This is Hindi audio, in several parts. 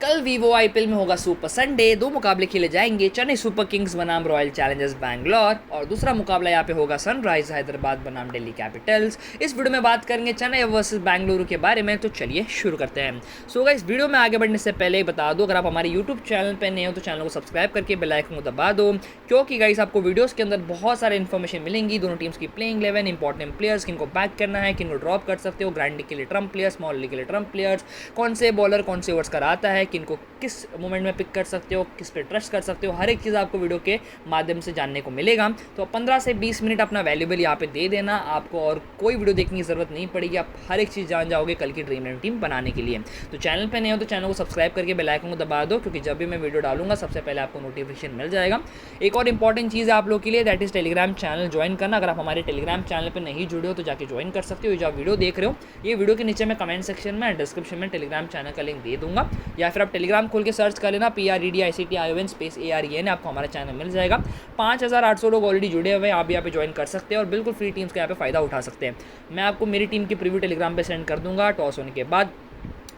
कल वीवो आईपीएल में होगा सुपर संडे। दो मुकाबले खेले जाएंगे, चेन्नई सुपर किंग्स बनाम रॉयल चैलेंजर्स बैंगलोर और दूसरा मुकाबला यहाँ पे होगा सनराइज हैदराबाद बनाम दिल्ली कैपिटल्स। इस वीडियो में बात करेंगे चेन्नई वर्सेस बेंगलुरु के बारे में, तो चलिए शुरू करते हैं। सो गाइस, इस वीडियो में आगे बढ़ने से पहले बता दो, अगर आप हमारे यूट्यूब चैनल पर नए हो तो चैनल को सब्सक्राइब करके बेल आइकन को दबा दो, क्योंकि गाइस आपको वीडियोस के अंदर बहुत सारे इन्फॉर्मेशन मिलेंगी। दोनों टीम्स की प्लेइंग 11, इंपॉर्टेंट प्लेयर्स, किनको बैक करना है, किनको ड्रॉप कर सकते हो, ग्रैंड के लिए ट्रम्प प्लेयर्स, स्मॉल लीग के लिए ट्रम्प प्लेयर्स, कौन से बॉलर कौन से ओवर्स कराता है, किनको किस मोमेंट में पिक कर सकते हो, किस पे ट्रस्ट कर सकते हो, हर एक चीज़ आपको वीडियो के माध्यम से जानने को मिलेगा। तो 15 से 20 मिनट अपना वैल्यूबल यहाँ पे दे देना, आपको और कोई वीडियो देखने की ज़रूरत नहीं पड़ेगी, आप हर एक चीज़ जान जाओगे कल की ड्रीम इलेवन टीम बनाने के लिए। तो चैनल पे नए हो तो चैनल को सब्सक्राइब करके बेल आइकन को दबा दो, क्योंकि जब भी मैं वीडियो डालूंगा सबसे पहले आपको नोटिफिकेशन मिल जाएगा। एक और इंपॉर्टेंट चीज़ है आप लोग के लिए, that is Telegram channel join करना। अगर आप हमारे टेलीग्राम चैनल पर नहीं जुड़े हो तो जाके ज्वाइन कर सकते हो। जो आप वीडियो देख रहे हो, ये वीडियो के नीचे मैं कमेंट सेक्शन में डिस्क्रिप्शन में टेलीग्राम चैनल का लिंक दे दूंगा, या फिर आप टेलीग्राम खोल के सर्च कर लेना PREDICTION स्पेस AREN, आपको हमारा चैनल मिल जाएगा। 5800 लोग ऑलरेडी जुड़े हुए हैं, आप भी यहाँ पे ज्वाइन कर सकते हैं और बिल्कुल फ्री टीम्स का यहाँ पे फ़ायदा उठा सकते हैं। मैं आपको मेरी टीम की प्रीव्यू टेलीग्राम पे सेंड कर दूंगा टॉस होने के बाद,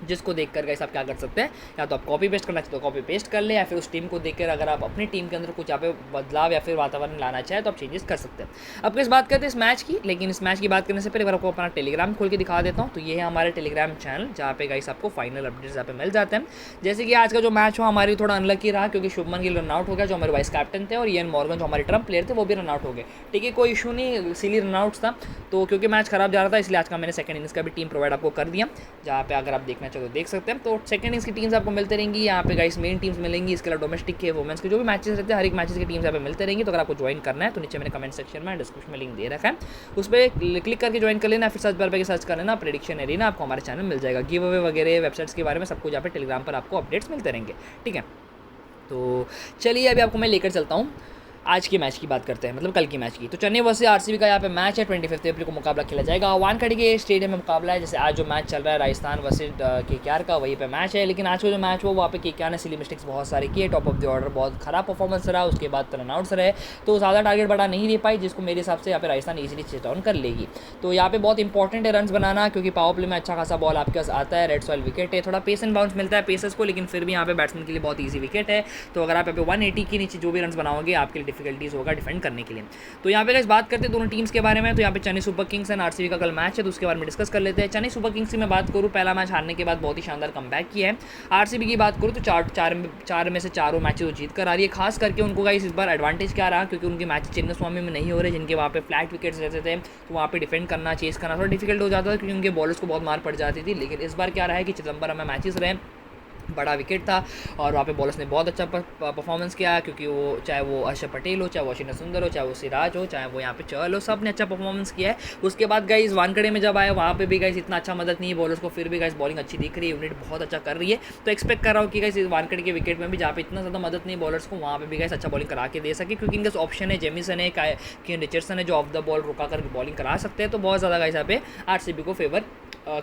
जिसको देखकर गाइस आप क्या कर सकते हैं, या तो आप कॉपी पेस्ट करना चाहते हो तो कॉपी पेस्ट कर ले, या फिर उस टीम को देखकर अगर आप अपनी टीम के अंदर कुछ यहाँ पे बदलाव या फिर वातावरण लाना चाहे तो आप चेंजेस कर सकते हैं। अब किस बात करते हैं इस मैच की, लेकिन इस मैच की बात करने से पहले अगर आपको अपना टेलीग्राम खोल के दिखा देता हूँ, तो ये है हमारे टेलीग्राम चैनल, जहाँ पे गाइस आपको फाइनल अपडेट्स यहाँ पे मिल जाते हैं। जैसे कि आज का जो मैच हुआ हमारी थोड़ा अनलकी रहा, क्योंकि शुभमन गिल रन आउट हो गया, जो हमारे वाइस कैप्टन थे, और इयन मॉर्गन जो हमारे ट्रम्प प्लेयर थे वो भी रन आउट हो गए। ठीक है, कोई इशू नहीं, इसीलिए रन आउट्स था। तो क्योंकि मैच खराब जा रहा था, इसलिए आज का मैंने सेकंड इनिंग्स का भी टीम प्रोवाइड आपको कर दिया, जहाँ पे अगर आप देखना चाहो तो देख सकते हैं। तो सेकंड इनिंग्स की टीम्स आपको मिलते रहेंगी यहाँ पे गाइस, मेन टीम्स मिलेंगी, इसके अलावा डोमेस्टिक के वुमेन्स के जो भी मैचेस रहते हैं, हर एक मैचेस की टीम्स यहाँ पे मिलते रहेंगी। तो अगर आपको ज्वाइन करना है तो नीचे मैंने कमेंट सेक्शन में डिस्क्रिप्शन में लिंक दे रखा है, उस पर क्लिक करके ज्वाइन कर लेना, फिर सर्च बार पे सर्च कर लेना प्रेडिक्शन एरिना, आपको हमारे चैनल मिल जाएगा। गिव अवे वगैरह वेबसाइट्स के बारे में सब कुछ यहाँ पे टेलीग्राम पर आपको अपडेट्स मिलते रहेंगे। ठीक है, तो चलिए अभी आपको मैं लेकर चलता हूँ आज के मैच की बात करते हैं, मतलब कल की मैच की। तो चेन्नई वर्सेस आरसीबी का यहाँ पे मैच है, 25 अप्रैल को मुकाबला खेला जाएगा। वानखेड़े के स्टेडियम में मुकाबला है, जैसे आज जो मैच चल रहा है राजस्थान वर्सेस केकेआर का, वहीं पे मैच है। लेकिन आज का जो मैच हुआ वहाँ पे केकेआर ने सिली मिस्टेक्स बहुत सारी किए, टॉप ऑफ द ऑर्डर बहुत खराब परफॉर्मेंस रहा, उसके बाद रनआउट्स रहे, तो ज़्यादा टारगेट बढ़ा नहीं दे पाई, जिसको मेरे हिसाब से यहाँ पे राजस्थान ईजिली चेस डाउन कर लेगी। तो यहाँ पे बहुत इंपॉर्टेंट है रन बनाना, क्योंकि पावर प्ले में अच्छा खासा बॉल आपके पास आता है, रेड सॉइल विकेट है, थोड़ा पेस एंड बाउंस मिलता है पेसर्स को, लेकिन फिर भी यहाँ पे बैट्समैन के लिए बहुत ईजी विकेट है। तो अगर आप यहाँ पे 180 के नीचे जो भी रन बनाओगे आपके लिए डिफिकल्टीज होगा डिफेंड करने के लिए। तो यहाँ पे गाइस बात करते हैं दोनों टीम्स के बारे में। तो यहाँ पे Chennai super Kings and RCB का कल मैच है, तो उसके बारे में डिस्कस कर लेते हैं। चेन्नई सुपर किंग्स की मैं बात करूँ, पहला मैच हारने के बाद बहुत ही शानदार कमबैक किया है। आरसीबी की बात करूँ तो चार में से चारों मैचेस वो जीत कर आ रही है। खास करके उनको गाइस इस बार एडवांटेज क्या रहा, क्योंकि उनके मैच चिन्नस्वामी में नहीं हो रहे, जिनके वहाँ पे फ्लैट विकेट्स रहते थे, तो वहाँ पे डिफेंड करना, चेस करना थोड़ा डिफिकल्ट हो जाता था, क्योंकि उनके बॉलर्स को बहुत मार पड़ जाती थी। लेकिन इस बार क्या रहा है कि चिदम्बरम में मैचेस रहे, बड़ा विकेट था, और वहाँ पे बॉलर्स ने बहुत अच्छा परफॉर्मेंस किया, क्योंकि वो चाहे वो अक्षर पटेल हो, चाहे वाशिंगटन सुंदर हो, चाहे वो सिराज हो, चाहे वो यहाँ पे चहल हो, सब ने अच्छा परफॉर्मेंस किया है। उसके बाद गाइस वानखेड़े में जब आए वहाँ पे भी गाइस इतना अच्छा मदद नहीं है बॉलर्स को, फिर भी गाइस बॉलिंग अच्छी दिख रही है, यूनिट बहुत अच्छा कर रही है। तो एक्सपेक्ट कर रहा हूँ कि गाइस वानखेड़े के विकेट में भी जहाँ पे इतना ज़्यादा मदद नहीं बॉलर्स को, वहाँ पे भी गाइस अच्छा बॉलिंग करा के दे सके, क्योंकि इनके ऑप्शन है जेमिसन है, केन रिचर्डसन है, जो ऑफ द बॉल रुका कर बॉलिंग करा सकते हैं। तो बहुत ज़्यादा गाइस यहाँ पे आरसीबी को फेवर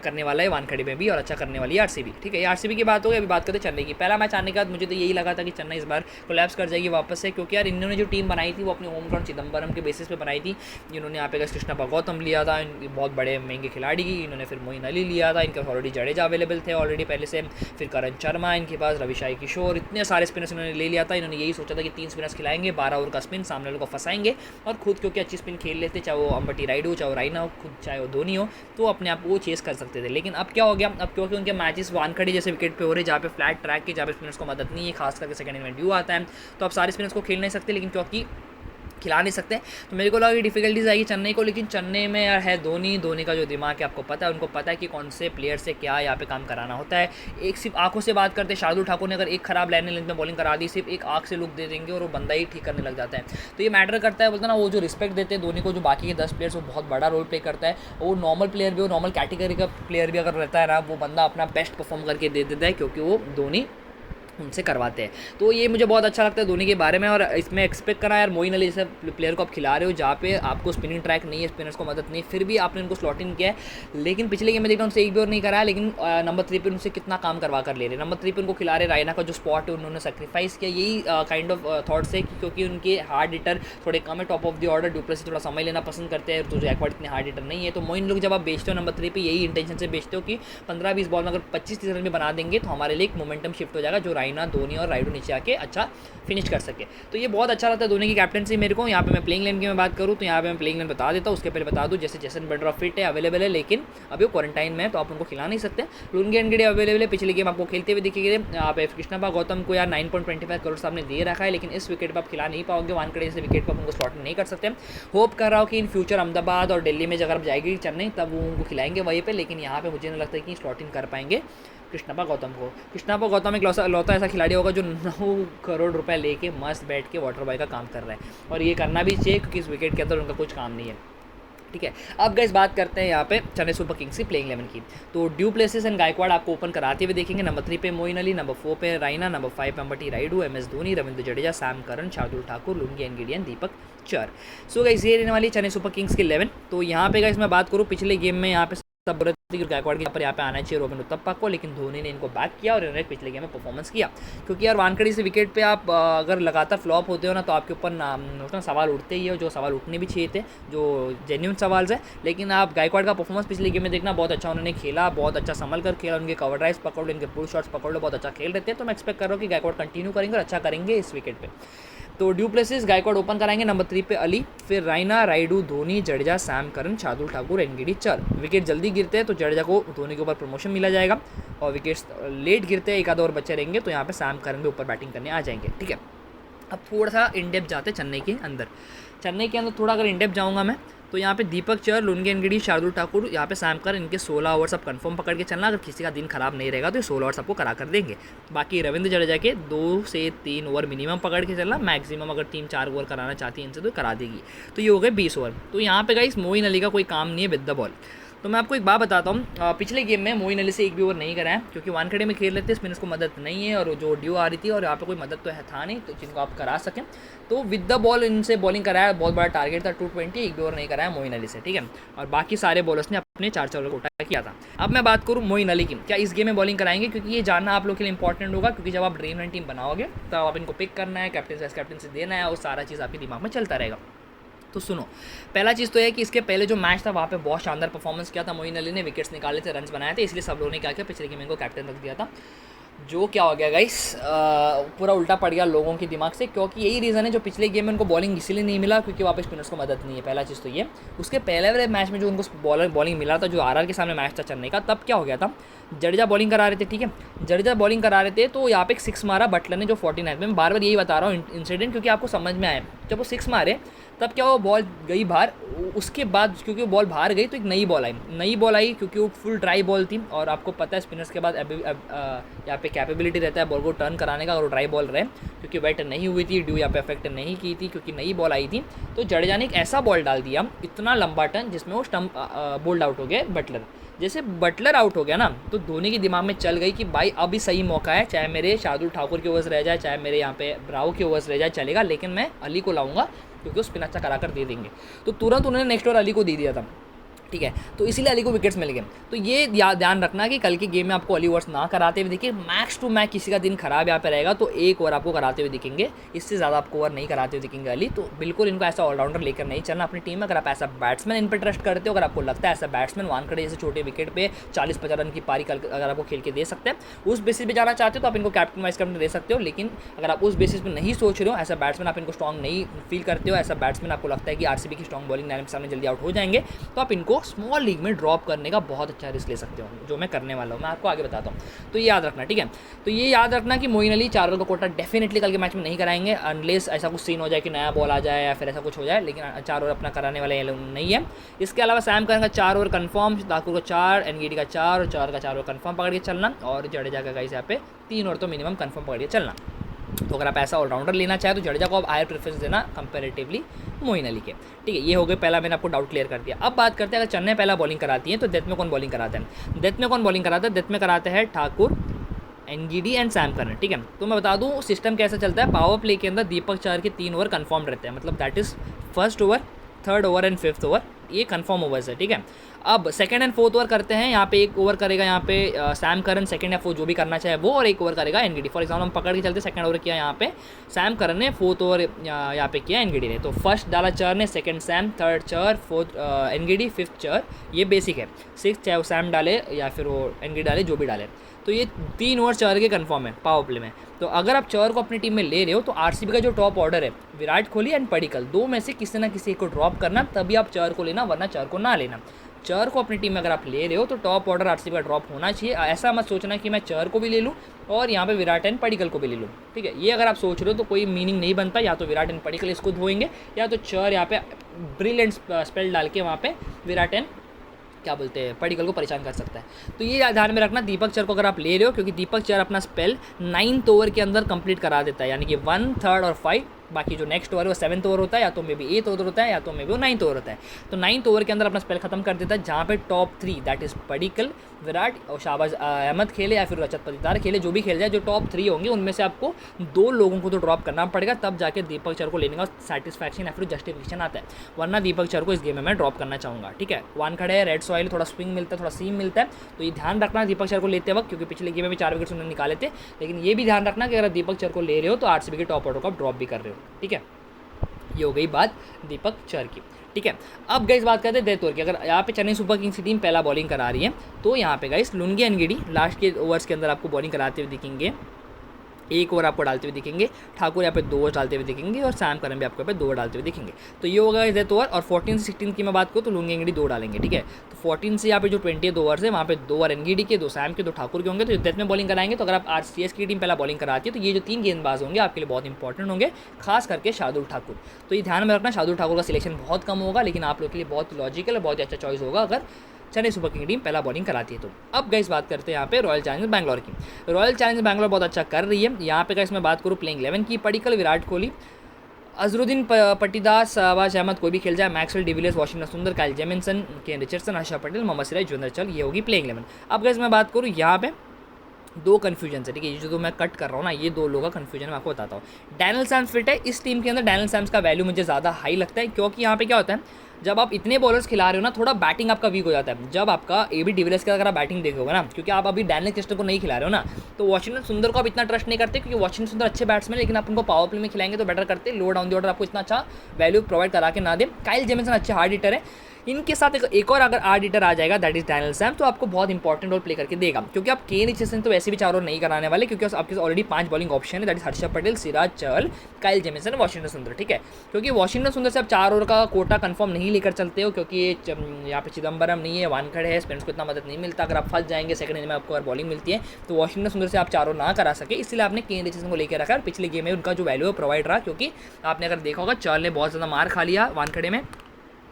करने वाला है वानखेड़े में भी, और अच्छा करने वाली है आरसीबी। ठीक है, आरसीबी की बात हो गई। अभी बात करते हैं चेन्नई की। पहला मैच आने के बाद मुझे तो यही लगा था कि चेन्नई इस बार कोलैप्स कर जाएगी वापस से, क्योंकि यार इन्होंने जो टीम बनाई थी वो अपने होम ग्राउंड चिदम्बरम के बेसिस पे बनाई थी। इन्होंने यहाँ पे कृष्णा गौतम लिया था, बहुत बड़े महंगे खिलाड़ी की, इन्होंने फिर मोइन अली लिया था, इनके ऑलरेडी जडेजा अवेलेबल थे ऑलरेडी पहले से, फिर करण शर्मा इनके पास, रविशाई किशोर, इतने सारे स्पिनर्स इन्होंने ले लिया था। इन्होंने यही सोचा था कि 3 स्पिनर्स खिलाएंगे, 12 ओवर का स्पिन, सामने वालों को फंसाएंगे, और खुद क्योंकि अच्छी स्पिन खेल लेते, चाहे वो अंबटी राइड हो, चाहे वो राइना हो, खुद चाहे वो धोनी हो, तो अपने आप वो चेस कर सकते थे। लेकिन अब क्या हो गया, अब क्योंकि उनके मैचेस वानखेड़े जैसे विकेट पे हो रहे, जहाँ पे फ्लैट ट्रैक के, जहाँ पे स्पिनर्स को मदद नहीं है, खास करके सेकंड इनिंग में ड्यू आता है, तो अब सारे स्पिनर्स को खेल नहीं सकते, लेकिन क्योंकि खिला नहीं सकते, तो मेरे को लगा कि डिफिकल्टीज आएगी चेन्नई को। लेकिन चेन्नई में यार है धोनी का जो दिमाग है आपको पता है, उनको पता है कि कौन से प्लेयर से क्या यहाँ पे काम कराना होता है। एक सिर्फ आंखों से बात करते, शार्दुल ठाकुर ने अगर एक खराब लाइन लेंथ में बॉलिंग करा दी, सिर्फ एक आंख से लुक दे देंगे और वो बंदा ही ठीक करने लग जाता है। तो ये मैटर करता है, बोलता ना, वो जो रिस्पेक्ट देते हैं धोनी को, जो बाकी के 10 प्लेयर्स, वो बहुत बड़ा रोल प्ले करता है। वो नॉर्मल प्लेयर भी हो, नॉर्मल कैटेगरी का प्लेयर भी अगर रहता है ना, वो बंदा अपना बेस्ट परफॉर्म करके दे देता है, क्योंकि वो धोनी उनसे करवाते हैं। तो ये मुझे बहुत अच्छा लगता है धोनी के बारे में। और इसमें एक्सपेक्ट करा यार, मोइन अली जैसे प्लेयर को आप खिला रहे हो जहाँ पे आपको स्पिनिंग ट्रैक नहीं है, स्पिनर्स को मदद नहीं है, फिर भी आपने उनको स्लॉट इन किया है। लेकिन पिछले गेम में देखा उनसे एक भी और नहीं कराया, लेकिन नंबर 3 पे उनसे कितना काम करवा कर ले रहे। नंबर 3 पे उनको खिला रहे, रायना का जो स्पॉट है उन्होंने सेक्रीफाइस किया। यही काइंड ऑफ थॉट्स है क्योंकि उनके हार्ड हिटर थोड़े कम है top of the order, du Plessis थोड़ा समय लेना पसंद करते हैं, तो गैकवाड इतने हार्ड हिटर नहीं है। तो मोइन लोग जब आप बेचते हो नंबर 3 पे, यही इंटेंशन से बेचते हो कि 15-20 बॉल में अगर 25-30 रन में बना देंगे तो हमारे लिए एक मोमेंटम शिफ्ट हो जाएगा, जो रायना, धोनी और राइडू नीचे आके अच्छा फिनिश कर सके। तो ये बहुत अच्छा लगता है धोनी की कैप्टनसी मेरे को। यहाँ पे मैं प्लेइंग लेन की मैं बात करूँ तो यहाँ पे मैं प्लेइंग लेन बता देता हूँ। उसके पहले बता दूँ, जैसे जेसन बटलर फिट है, अवेलेबल है, लेकिन अभी वो क्वारंटाइन में है तो आप उनको खिला नहीं सकते। लुनगी एनगिडी अवेलेबल है, पिछले गेम आपको खेलते हुए दिखेंगे। आप कृष्णप्पा गौतम को यार 9.25 करोड़ सामने दे रखा है, लेकिन इस विकेट पर आप खिला नहीं पाओगे। वानखेड़े से विकेट पर उनको स्लॉट नहीं कर सकते। होप कर रहा हूँ कि इन फ्यूचर अहमदाबाद और दिल्ली में अगर जाएगी चेन्नई तब वो उनको खिलाएंगे वहीं पे, लेकिन यहाँ पे मुझे नहीं लगता कि स्लॉट इन कर पाएंगे कृष्णप्पा गौतम को। कृष्णप्पा गौतम एक लौता ऐसा खिलाड़ी होगा जो 9 करोड़ रुपए लेके मस्त बैठ के वाटर बॉय का काम कर रहा है, और ये करना भी चाहिए क्योंकि इस विकेट के अंदर उनका कुछ काम नहीं है। ठीक है, अब गाइस बात करते हैं यहाँ पे चेन्नई सुपर किंग्स की प्लेइंग 11 की। तो ड्यू प्लेसिस एंड गायकवाड आपको ओपन कराते हुए देखेंगे। नंबर 3 पे मोइन अली, नंबर 4 पे रायना, नंबर 5 पे Ambati Rayudu, MS Dhoni, Ravindra Jadeja, Sam Curran, Shardul Thakur, Lungi Ngidi, Deepak Chahar. So guys ये रहने वाली चेन्नई सुपर किंग्स की 11। तो यहाँ पे गाइस मैं बात करूँ पिछले गेम में यहाँ पे सब गायकवाड़ के यहाँ पे आना चाहिए रोबिन उत्तप्पा को, लेकिन धोनी ने इनको बैक किया और इन्होंने पिछले गेम में परफॉर्मेंस किया। क्योंकि यार वानखेड़े से विकेट पे आप अगर लगातार फ्लॉप होते हो ना तो आपके ऊपर सवाल उठते ही है, जो सवाल उठने भी चाहिए थे, जो जेन्युइन सवाल है। लेकिन आप गायकवाड़ का परफॉर्मेंस पिछले गेम में देखना, बहुत अच्छा उन्होंने खेला, बहुत अच्छा संभल कर खेला, उनके कवर ड्राइव्स पकड़ लो, इनके पुल शॉट्स पकड़ लो, बहुत अच्छा खेल रहे थे। तो मैं एक्सपेक्ट कर रहा हूँ कि गायकवाड़ कंटिन्यू करेंगे और अच्छा करेंगे इस विकेट पे। तो ड्यू प्लेसिस गायकवाड ओपन कराएंगे, नंबर 3 पे अली, फिर Raina, Raidu, Dhoni, Jadeja, Sam Curran, Shardul Thakur, Ngidi, Chahar. Wicket जल्दी गिरते हैं तो जडेजा को धोनी के ऊपर प्रमोशन मिला जाएगा, और विकेट्स लेट गिरते हैं, एक आधा और बच्चे रहेंगे तो यहाँ पे सैम करन भी ऊपर बैटिंग करने आ जाएंगे। ठीक है, अब थोड़ा सा इनडेप्थ जाते हैं चेन्नई के अंदर। चेन्नई के अंदर थोड़ा अगर इनडेप्थ जाऊँगा मैं तो यहाँ पे दीपक चहर, लुनगी एनगिडी, शार्दुल ठाकुर, यहाँ पे सैम करन, इनके 16 ओवर्स आप कंफर्म पकड़ के चलना। अगर किसी का दिन खराब नहीं रहेगा तो ये 16 ओवर्स आपको करा कर देंगे। बाकी रविंद्र जडेजा के 2 से 3 ओवर मिनिमम पकड़ के चलना, मैक्सिमम अगर टीम 4 ओवर कराना चाहती है इनसे तो करा देगी। तो ये हो गए 20 ओवर। तो यहाँ पे गाइस मोइन अली का कोई काम नहीं है विद द बॉल। तो मैं आपको एक बात बताता हूँ, पिछले गेम में मोइन अली से एक भी ओवर नहीं कराया क्योंकि वानखेड़े में खेल रहे थे, स्पिनर्स को मदद नहीं है और जो ड्यू आ रही थी और यहाँ पे कोई मदद तो था नहीं तो जिनको आप करा सकें। तो विद द बॉल इनसे बॉलिंग कराया, बहुत बड़ा टारगेट था 220, एक भी ओवर नहीं कराया मोइन अली से। ठीक है, और बाकी सारे बॉलर्स ने अपने 4 ओवर को उठा किया था। अब मैं बात करूँ मोइन अली की, क्या इस गेम में बॉलिंग कराएंगे, क्योंकि ये जानना आप लोग के लिए इंपॉर्टेंट होगा। क्योंकि जब आप ड्रीम 11 टीम बनाओगे तब आप इनको पिक करना है, कैप्टन वाइस कैप्टन से देना है, और सारा चीज़ आपके दिमाग में चलता रहेगा। तो सुनो, पहला चीज़ तो है कि इसके पहले जो मैच था वहाँ पे बहुत शानदार परफॉर्मेंस किया था मोइन अली ने, विकेट्स निकाले थे, रन्स बनाए थे, इसलिए सब लोगों ने क्या किया, पिछले गेम में इनको कैप्टन रख दिया था। जो क्या हो गया गाइस, पूरा उल्टा पड़ गया लोगों के दिमाग से, क्योंकि यही रीज़न है जो पिछले गेम में उनको बॉलिंग इसीलिए नहीं मिला क्योंकि वापस स्पिनर्स को मदद नहीं है। पहला चीज़ तो ये। उसके पहले वाले मैच में जो उनको बॉलिंग मिला था, जो RR के सामने मैच था चेन्नई का, तब क्या हो गया था, जडेजा बॉलिंग करा रहे थे। ठीक है, जडेजा बॉलिंग करा रहे थे तो यहाँ पे एक 6 मारा बटलर ने, जो 49 में। मैं बार बार यही बता रहा हूँ इंसिडेंट क्योंकि आपको समझ में आए। जब वो 6 मारे तब क्या वो बॉल गई बाहर, उसके बाद क्योंकि वो बॉल बाहर गई तो एक नई बॉल आई क्योंकि वो फुल ड्राई बॉल थी, और आपको पता है स्पिनर्स के बाद यहाँ पे कैपेबिलिटी रहता है बॉल को टर्न कराने का अगर वो ड्राई बॉल रहे, क्योंकि वेट नहीं हुई थी, ड्यू यहाँ पे अफेक्ट नहीं की थी क्योंकि नई बॉल आई थी। तो जडेजा ने एक ऐसा बॉल डाल दिया, इतना लंबा टर्न, जिसमें वो स्टंप बोल्ड आउट हो गया बटलर। जैसे बटलर आउट हो गया ना तो धोनी के दिमाग में चल गई कि भाई अभी सही मौका है, चाहे मेरे शार्दुल ठाकुर के ओवर्स रह जाए, चाहे मेरे यहाँ पे ब्रावो के ओवर्स रह जाए, चलेगा, लेकिन मैं अली को लाऊंगा क्योंकि वो स्पिन अच्छा करा कर दे देंगे। तो तुरंत उन्होंने नेक्स्ट ओवर अली को दे दिया था। ठीक है, तो इसीलिए अली को विकेट्स मिल गए। तो ये ध्यान रखना कि कल के गेम में आपको अली ओवर्स ना कराते हुए देखिए। मैक्स टू मैक्स किसी का दिन खराब यहाँ पे रहेगा तो 1 ओवर आपको कराते हुए दिखेंगे, इससे ज़्यादा आपको ओवर नहीं कराते हुए दिखेंगे अली। तो बिल्कुल इनको ऐसा ऑलराउंडर लेकर नहीं चलना अपनी टीम में। अगर आप ऐसा बैट्समैन इन पर ट्रस्ट करते हो, अगर आपको लगता है ऐसा बैट्समैन वानखेड़े जैसे छोटे विकेट पे 40-50 रन की पारी अगर आपको खेल के दे सकते हैं, उस बेसिस पे जाना चाहते हो तो आप इनको कैप्टन वाइस कैप्टन दे सकते हो। लेकिन अगर आप उस बेसिस पे नहीं सोच रहे हो, ऐसा बैट्समैन आप इनको स्ट्रॉन्ग नहीं फील करते हो, ऐसा बैट्समैन आपको लगता है कि RCB की स्ट्रॉन्ग बॉलिंग लाइन के सामने जल्दी आउट हो जाएंगे, तो आप इनको स्मॉल लीग में ड्रॉप करने का बहुत अच्छा रिस्क ले सकते हो, जो मैं करने वाला हूँ, मैं आपको आगे बताता हूँ। तो ये याद रखना, ठीक है। तो ये याद रखना कि मोइन अली 4 ओवर का कोटा डेफिनेटली कल के मैच में नहीं कराएंगे, अनलेस ऐसा कुछ सीन हो जाए कि नया बॉल आ जाए या फिर ऐसा कुछ हो जाए, लेकिन 4 ओवर अपना कराने वाले नहीं है। इसके अलावा सैम करन का 4 ओवर कन्फर्म, ठाकुर का 4, एनगिडी का 4 और 4 का 4 ओवर कन्फर्म पकड़ के चलना, और जडेजा का गाइस यहाँ पे 3 ओवर तो मिनिमम कन्फर्म पकड़ के चलना। तो अगर आप ऐसा ऑलराउंडर लेना चाहे तो जडेजा को आप हायर प्रेफरेंस देना कंपैरेटिवली मोइन अली के। ठीक है, ये हो गए, पहला मैंने आपको डाउट क्लियर कर दिया। अब बात करते हैं अगर चेन्नई पहला बॉलिंग कराती है तो डेथ में कौन बॉलिंग कराता है। डेथ में कौन बॉलिंग कराता है, डेथ में कराते हैं Thakur, Ngidi and Sam Curran, ठीक है। तो मैं बता दूं सिस्टम कैसे चलता है। पावर प्ले के अंदर दीपक चार के 3 ओवर कन्फर्म रहते हैं, मतलब that is first over, third over and fifth over, ये कन्फर्म ओवर्स है, ठीक है। अब सेकंड एंड फोर्थ ओवर करते हैं, यहाँ पे एक ओवर करेगा यहाँ पे सैम करन, सेकंड या फोर्थ जो भी करना चाहे वो, और एक ओवर करेगा एनगीडी। फॉर एग्जाम्पल हम पकड़ के चलते सेकंड ओवर किया यहाँ पे सैम करन ने, फोर्थ ओवर यहाँ पे किया एनगीडी ने। तो फर्स्ट डाला चर ने, सेकंड सैम, थर्ड चर, फोर्थ एनगीडी, फिफ्थ चर, ये बेसिक है। सिक्स चाहे वो सैम डाले या फिर वो एनगीडी डाले, जो भी डाले। तो ये 3 ओवर चर के कन्फर्म है पावर प्ले में। तो अगर आप चर को अपनी टीम में ले रहे हो तो आरसीबी का जो टॉप ऑर्डर है विराट कोहली एंड पडिक्कल, दो में से किसी ना किसी को ड्रॉप करना, तभी आप चर को लेना, वरना चर को ना लेना। चर को अपनी टीम में अगर आप ले रहे हो तो टॉप ऑर्डर आरसीबी का ड्रॉप होना चाहिए। ऐसा मत सोचना कि मैं चर को भी ले लूँ और यहाँ पे विराट एंड पडिक्कल को भी ले लूँ, ठीक है। ये अगर आप सोच रहे हो तो कोई मीनिंग नहीं बनता। या तो विराट एंड पडिक्कल इसको धोएंगे, या तो चर यहाँ पे ब्रिलियंट स्पेल डाल के वहाँ पे विराट एंड क्या बोलते हैं पडिक्कल को परेशान कर सकता है। तो ये ध्यान में रखना दीपक चर को अगर आप ले रहे हो, क्योंकि दीपक चर अपना स्पेल 9th ओवर के अंदर कंप्लीट करा देता है, यानी कि 1, 3rd और 5, बाकी जो नेक्स्ट ओवर है वो 7th ओवर होता है, या तो मे बी 8th ओवर होता है, या तो मे बी वो 9th ओवर होता है। तो 9th ओवर के अंदर अपना स्पेल खत्म कर देता है, जहाँ पे top 3 that is Padikkal, Virat और शाहबाज अहमद खेले या फिर रजत पाटीदार खेले, जो भी खेल जाए, जो टॉप 3 होंगे उनमें से आपको 2 लोगों को तो ड्रॉप करना पड़ेगा, तब जाके दीपक चर को लेने का सेटिस्फैक्शन या फिर जस्टिफिकेशन आता है। वरना दीपक चर को इस गेम में मैं ड्रॉप करना चाहूँगा, ठीक है। 1 खड़े है, रेड सॉइल, थोड़ा स्विंग मिलता है, थोड़ा सीम मिलता है, तो ये ध्यान रखना दीपक चर को लेते वक्त, क्योंकि पिछले गेम में भी 4 विकेट्स उन्होंने निकाले थे। लेकिन ये भी ध्यान रखना कि अगर दीपक चर को ले रहे हो तो आरसीबी के टॉप ऑर्डर को आप ड्रॉप भी कर रहे हो, ठीक है। ये हो गई बात दीपक चर की, ठीक है। अब गाइस बात करते हैं डेथ ओवर की। अगर यहाँ पे चेन्नई सुपर किंग्स की टीम पहला बॉलिंग करा रही है तो यहाँ पे गाइस लुंगी एनगीडी लास्ट के ओवर्स के अंदर आपको बॉलिंग कराते हुए दिखेंगे। 1 ओवर आपको डालते हुए दिखेंगे, ठाकुर यहाँ पे 2 ओवर डालते हुए दिखेंगे, और सैम करन भी आपको यहाँ पे 2 ओवर डालते हुए दिखेंगे। तो ये होगा डेथ ओवर। और 14 से 16 की मैं बात करूँ तो लुंगी एनगीडी 2 डालेंगे, ठीक है। तो 14 से यहाँ पे जो 20 ओवर्स है वहाँ पे 2 ओवर एनगीडी के, 2 सैम के, 2 ठाकुर के होंगे, तो डेथ में बॉलिंग कराएंगे। तो अगर आप आरसीएस की टीम पहला बॉलिंग कराती है तो ये जो 3 गेंदबाज होंगे आपके लिए बहुत इंपॉर्टेंट होंगे, खास करके शार्दुल ठाकुर। तो ये ध्यान में रखना, शार्दुल ठाकुर का सिलेक्शन बहुत कम होगा, लेकिन आप लोग के लिए बहुत लॉजिकल और बहुत ही अच्छा चॉइस होगा अगर चेन्नई सुपर किंग टीम पहला बॉलिंग कराती है तो। अब गाइस बात करते हैं यहाँ पे रॉयल चैलेंजर्स बैंगलोर की। रॉयल चैलेंजर्स बैंगलोर बहुत अच्छा कर रही है। यहाँ पे गाइस मैं बात करूँ प्लेइंग 11 की, पडिक्कल, विराट कोहली, अजरुद्दीन पाटीदार, शाहबाज अहमद, कोई भी खेल जाए, Maxwell de Villiers, Washington Sundar, Kyle Jamieson, Kane Richardson, Harsha Patel, Mohammed Siraj, Yuzvendra Chahal, ये होगी प्लेइंग 11। अब गाइस मैं बात करूँ यहाँ पे 2 कन्फ्यूजन है, ठीक है। ये जो मैं कट कर रहा हूँ ना, ये 2 लोगों का कन्फ्यूजन मैं आपको बताता हूँ। डैनियल सैम्स फिट है इस टीम के अंदर, डैनियल सैम्स का वैल्यू मुझे ज़्यादा हाई लगता है, क्योंकि यहाँ पे क्या होता है, जब आप इतने बॉलर्स खिला रहे हो ना, थोड़ा बैटिंग आपका वीक हो जाता है। जब आपका एबी डिविलियर्स का अगर आप बैटिंग देखोगे ना, क्योंकि आप अभी डैनियल क्रिस्टन को नहीं खिला रहे हो ना, तो वाशिंगटन सुंदर को आप इतना ट्रस्ट नहीं करते, क्योंकि वाशिंगटन सुंदर अच्छे बैट्समैन, लेकिन आप उनको पावर प्ले में खिलाएंगे तो बेटर करते, लो डाउन द ऑर्डर आपको इतना अच्छा वैल्यू प्रोवाइड करा के ना दे। काइल जेमिसन अच्छे हार्ड हिटर है, इनके साथ एक और अगर हार्ड हिटर आ जाएगा दैट इज डैनियल सैम, तो आपको बहुत इंपॉर्टेंट रोल प्ले करके देगा। क्योंकि आप केन रिचर्डसन तो वैसे भी 4 ओवर नहीं कराने वाले, क्योंकि आपके ऑलरेडी 5 बॉलिंग ऑप्शन है, that is Harsha Patel, Siraj, Chahal, Kyle Jameson, Washington सुंदर, ठीक है। क्योंकि वाशिंगटन सुंदर से आप 4 ओवर का कोटा कंफर्म नहीं लेकर चलते हो, क्योंकि यहाँ पे चिदम्बरम नहीं है, वानखड़े है, स्पिनर्स को इतना मदद नहीं मिलता। अगर आप फंस जाएंगे सेकंड इनिंग में आपको अगर बॉलिंग मिलती है तो वाशिंगटन सुंदर से आप 4 ओवर ना करा सके, इसलिए आपने केन रिचर्डसन को लेकर रखा। और पिछले गेम में उनका जो वैल्यू है प्रोवाइड रहा, क्योंकि आपने अगर देखा होगा चहल ने बहुत ज़्यादा मार खा लिया वानखड़े में,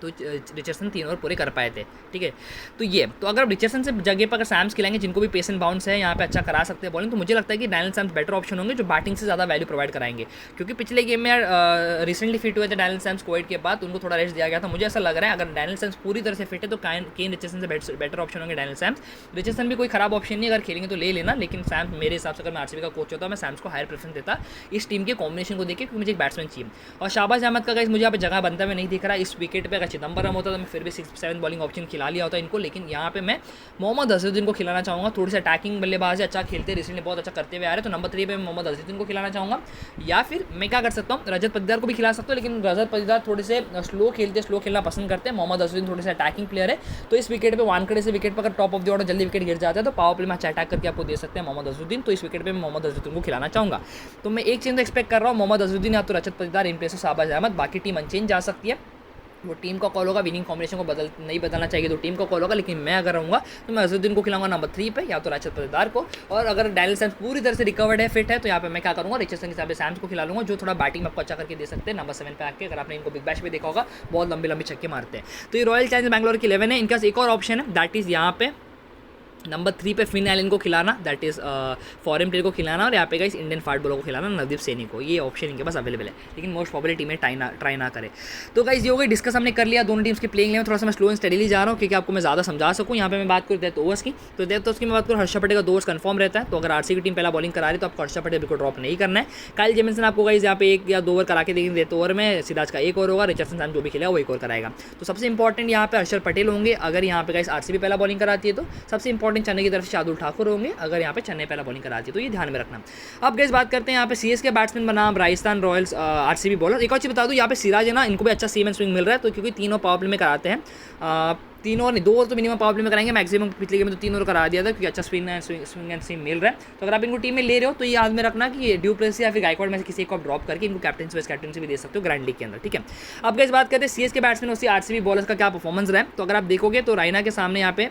तो रिचर्डसन 3 ओवर पूरे कर पाए थे, ठीक है। तो ये तो अगर रिचर्डसन से जगह पर अगर सैम्स खिलाएंगे, जिनको भी पेस एंड बाउंस है यहाँ पे अच्छा करा सकते हैं बॉलिंग, तो मुझे लगता है कि डैनियल सैम्स बेटर ऑप्शन होंगे, जो बैटिंग से ज़्यादा वैल्यू प्रोवाइड कराएंगे। क्योंकि पिछले गेम में रिसेंटली फिट हुए थे डैनियल सैम्स, कोविड के बाद उनको थोड़ा रेस्ट दिया गया था। मुझे ऐसा लग रहा है अगर डैनियल सैम्स पूरी तरह से फिट है तो केन रिचर्डसन से बेटर ऑप्शन होंगे डैनियल सैम्स। रिचर्डसन भी कोई खराब ऑप्शन नहीं, अगर खेलेंगे तो ले लेना, लेकिन सैम्स मेरे हिसाब से अगर मैं आरसीबी का कोच होता मैं सैम्स को हायर प्रेफरेंस देता इस टीम के कॉम्बिनेशन को देखे, क्योंकि मुझे एक बैट्समैन चाहिए। और शाहबाज अहमद का गाइस मुझे यहाँ पे जगह बनता हुआ नहीं दिख रहा इस विकेट पे। अगर चिदम्बरम होता तो फिर भी 6-7 बॉलिंग ऑप्शन खिला लिया होता इनको, लेकिन यहाँ पे मैं मोहम्मद अजहरुद्दीन को खिलाना चाहूँगा। थोड़ी सी अटैकिंग बल्लेबाज है, अच्छा खेलते, रिसेंटली बहुत अच्छा करते हुए आ रहे, तो नंबर 3 पे मैं मोहम्मद अजहरुद्दीन को खिलाना चाहूँगा। या फिर मैं क्या कर सकता हूँ, रजत पाटीदार को भी खिला सकता हूँ, लेकिन रजत पाटीदार थोड़े से स्लो खेलते, स्लो खेलना पसंद करते हैं। मोहम्मद अजहरुद्दीन थोड़े से अटैकिंग प्लेयर है, तो इस विकेट पर वानखड़े से विकेट पर अगर टॉप ऑफ द ऑर्डर जल्दी विकेट गिर जाता है तो पावर प्ले में अच्छा अटैक करके आपको दे सकते हैं मोहम्मद अजहरुद्दीन। तो इस विकेट पर मैं मोहम्मद अजहरुद्दीन को खिलाना चाहूँगा। तो मैं एक चीज़ तो एक्सपेक्ट कर रहा हूँ, मोहम्मद अजहरुद्दीन या तो रजत पाटीदार इन प्लेस शाहबाज अहमद, बाकी टीम अनचेंज जा सकती है। वो टीम का कॉल होगा, विनिंग कॉम्बिनेशन को नहीं बदलना चाहिए तो टीम का कॉल होगा, लेकिन मैं अगर रहूँगा तो मैं अजहरुद्दीन को खिलाऊंगा नंबर 3 पे, या तो रजत पाटीदार को। और अगर डैनियल सैम्स पूरी तरह से रिकवर्ड है, फिट है, तो यहाँ पे मैं क्या करूँगा, रिचर्डसन के हिसाब से सैम्स को खिला लूँगा, जो थोड़ा बैटिंग में आपको अच्छा करके दे सकते हैं नंबर 7 पे आके। अगर आपने इनको बिग बैश में देखा होगा, बहुत लंबे लंबे छक्के मारते हैं। तो ये रॉयल चैलेंजर्स बैंगलोर की 11 है। इनके पास एक और ऑप्शन है, दैट इज़ यहाँ पे नंबर 3 पे फिन एलन को खिलाना, दैट इज़ फॉरेन प्लेयर को खिलाना, और यहाँ पे गाइस इंडियन फास्ट बॉलर को खिलाना, नवदीप सैनी को। ये ऑप्शन इनके पास अवेलेबल है, लेकिन मोस्ट प्रॉब्लली टीमें ट्राई ना करे। तो गाइस ये हो गई डिस्कस हमने कर लिया दोनों टीम्स की प्लेइंग लेवल। थोड़ा सा मैं स्लो एंड स्टडीली जा रहा हूँ क्योंकि आपको मैं ज़्यादा समझा सकूँ। यहाँ पे मैं बात करूँ डेथ ओवर्स की, तो डेथ ओवर्स की मैं बात करूँ, हर्षा पटेल का 2 ओवर्स कन्फर्म रहता है। तो अगर आरसीबी की टीम पहला बॉलिंग करा रही तो आपको हर्षा पटेल बिल्कुल ड्रॉप नहीं करना है। काइल जेमिसन आपको गाइस यहाँ पे 1 या 2 ओवर करा के देखेंगे डेथ ओवर में, सिराज का 1 ओवर होगा, रिचर्डसन सान जो भी खेलेगा वो 1 ओवर कराएगा। तो सबसे इंपॉर्टेंट यहाँ पे हर्षद पटेल होंगे अगर यहाँ पे गाइस आरसीबी पहला बॉलिंग कराती है। तो सबसे इंपॉर्टेंट चेन्नई की तरफ से शार्दुल ठाकुर होंगे अगर यहाँ पे चेन्नई पहला बॉलिंग कराती है, तो ये ध्यान में रखना। अब गाइस बात करते हैं यहाँ पे सीएसके बैट्समैन बनाम राजस्थान रॉयल्स आरसीबी बॉलर। एक और चीज़ बता दूँ, यहाँ पे सिराज है ना, इनको भी अच्छा सीम एंड स्विंग मिल रहा है। तो क्योंकि 3 ओवर पावर प्ले में कराते हैं, 3 ओवर नहीं 2 ओवर तो मिनिमम पावर प्ले में कराएंगे, मैक्सिमम पिछले गेम में तो 3 ओवर करा दिया था क्योंकि अच्छा स्विंग एंड स्विंग मिल रहा है। तो अगर आप इनको टीम में ले रहे हो तो ये याद में रखना कि ड्यू प्लेसी या फिर गायकवाड में से किसी को आप ड्रॉप करके इनको कैप्टनसी वाइस कैप्टनसी भी दे सकते हो ग्रैंड लीग के अंदर, ठीक है। अब गाइस बात करते हैं सीएसके बैट्समैन और आरसीबी बॉलर्स का क्या परफॉर्मेंस रहा है। तो अगर आप देखोगे तो रायना के सामने यहाँ पे